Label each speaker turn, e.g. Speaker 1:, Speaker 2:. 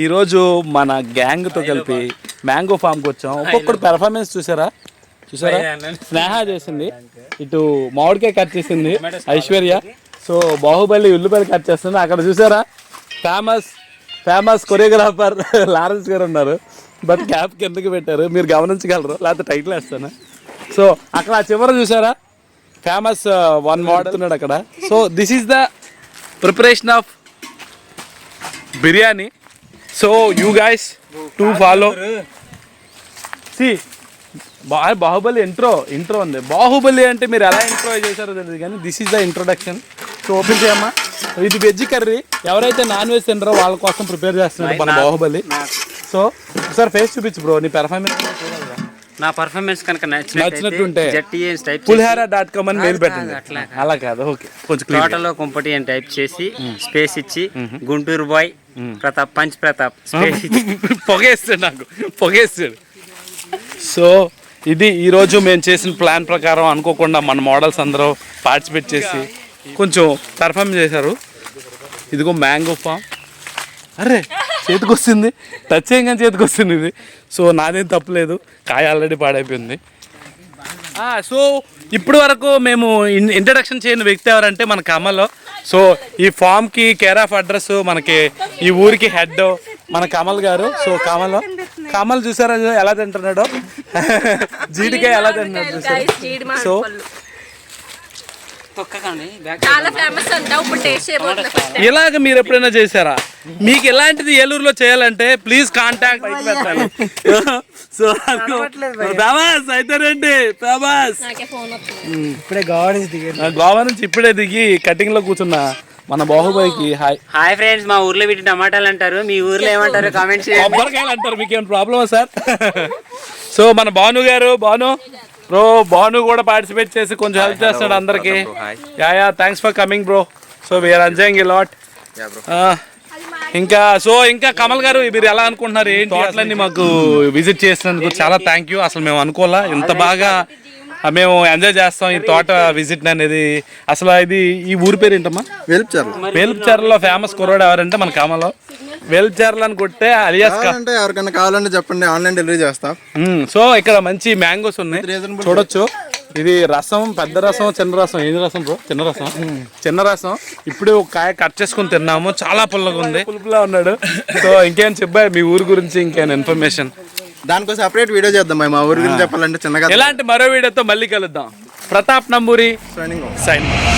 Speaker 1: ఈరోజు మన గ్యాంగ్తో కలిపి మ్యాంగో ఫామ్కి వచ్చాం. ఒక్కొక్కటి పెర్ఫార్మెన్స్ చూసారా? స్నేహ చేసింది, ఇటు మామిడికాయ కట్ చేసింది ఐశ్వర్య, సో బాహుబలి ఉల్లిపాయలు కట్ చేస్తుంది. అక్కడ చూసారా ఫేమస్ కొరియోగ్రాఫర్ లారెన్స్ గారు ఉన్నారు, బట్ క్యాప్ కిందకి పెట్టారు, మీరు గమనించగలరు, లేకపోతే టైటిల్ వేస్తాను. సో అక్కడ చివర చూసారా ఫేమస్ వన్ వాడుతున్నాడు అక్కడ. So this is the preparation of biryani. So you guys to follow. See Baahubali intro ఉంది. బాహుబలి అంటే మీరు ఎలా ఇంట్రో చేశారో తెలియదు, కానీ this is the introduction. So open చేయమ్మా. ఇది వెజ్ కర్రీ. ఎవరైతే నాన్ వెజ్ తినరో వాళ్ళ కోసం ప్రిపేర్ చేస్తున్నారు మన బాహుబలి. సో సార్ ఫేస్ చూపించు బ్రో, నీ పెర్ఫార్మెన్స్.
Speaker 2: నా పర్ఫార్మెన్స్ కనుక
Speaker 1: నచ్చినట్టుంటే పులిహార.com అని మెయిల్ పెట్టండి. అలా కాదు, ఓకే. కొంచెం
Speaker 2: టోటల్లో కుంపటి అని టైప్ చేసి స్పేస్ ఇచ్చి Guntur boy Pratap punch Pratap space
Speaker 1: పొగేస్తాడు, నాకు పొగేస్తాడు. సో ఇది ఈరోజు మేము చేసిన ప్లాన్ ప్రకారం అనుకోకుండా మన మోడల్స్ అందరూ పార్టిసిపేట్ చేసి కొంచెం పర్ఫామ్ చేశారు. ఇదిగో మ్యాంగో ఫామ్. అరే చేతికి వస్తుంది, టచ్ చేయగానే చేతికి వస్తుంది ఇది. సో నాదేం తప్పలేదు, కాయ ఆల్రెడీ పాడైపోయింది. సో ఇప్పటి వరకు మేము ఇంట్రడక్షన్ చేయని వ్యక్తి ఎవరంటే మన కమల్. సో ఈ ఫామ్కి కేర్ ఆఫ్ అడ్రస్ మనకి ఈ ఊరికి హెడ్ మన కమల్ గారు. సో కమల్ చూసారా ఎలా తింటున్నాడో, జీడికాయ ఎలా తింటున్నాడు చూసారు. సో ఇలాగ మీరు ఎప్పుడైనా చేశారా? మీకు ఎలాంటిది ఏలూరులో చేయాలంటే ప్లీజ్ కాంటాక్ట్ పెట్టాలి. సో ఫేమస్ అయితేనండి, ఫేమస్ గోవా నుంచి ఇప్పుడే దిగి కటింగ్ లో కూర్చున్నా మన బాహుబాయికి
Speaker 2: హాయ్ ఫ్రెండ్స్. మా ఊర్లో వీటిని టమాటాలు అంటారు, మీ ఊర్లో ఏమంటారు కామెంట్ చేయండి.
Speaker 1: కొబ్బరికాయలు అంటారు, మీకు ఏమైనా ప్రాబ్లమా సార్? సో మన భాను గారు, భాను కూడా పార్టిసిపేట్ చేసి కొంచెం హెల్ప్ చేస్తాడు అందరికి. Yeah thanks for coming bro. So we're enjoying a lot. ఇంకా కమల్ గారు మీరు ఎలా అనుకుంటున్నారు? ఏంటి తోటలన్నీ మాకు విజిట్ చేసినందుకు చాలా థ్యాంక్ యూ. అసలు మేము అనుకోవాలా ఇంత బాగా మేము ఎంజాయ్ చేస్తాం ఈ తోట విజిట్ అనేది. అసలు ఇది ఈ ఊరి పేరు ఏంటమ్మా? వేలుపుచర్లలో ఫేమస్ కుర్రాడు ఎవరంటే మన కమల్. వేలుపుచర్ల అని కొట్టే అలియాస్.
Speaker 3: ఎవరికైనా కావాలంటే చెప్పండి, ఆన్లైన్ డెలివరీ చేస్తాం.
Speaker 1: సో ఇక్కడ మంచి మ్యాంగోస్ ఉన్నాయి, చూడొచ్చు. ఇది రసం, పెద్ద రసం, చిన్న రసం. ఏది రసం బ్రో? చిన్న రసం. ఇప్పుడు ఒక కాయ కట్ చేసుకుని తిన్నాము, చాలా పుల్లగా ఉంది, పులుపులా ఉన్నాడు. సో ఇంకేం చెప్పాయి మీ ఊరి గురించి, ఇంకేమైనా ఇన్ఫర్మేషన్?
Speaker 3: దానికో సెపరేట్ వీడియో చేద్దాం. మా ఊరి గురించి చెప్పాలంటే చిన్నగా.
Speaker 1: ఇలాంటి మరో వీడియోతో మళ్ళీ కలుద్దాం. ప్రతాప్ నంబూరి సైనింగ్.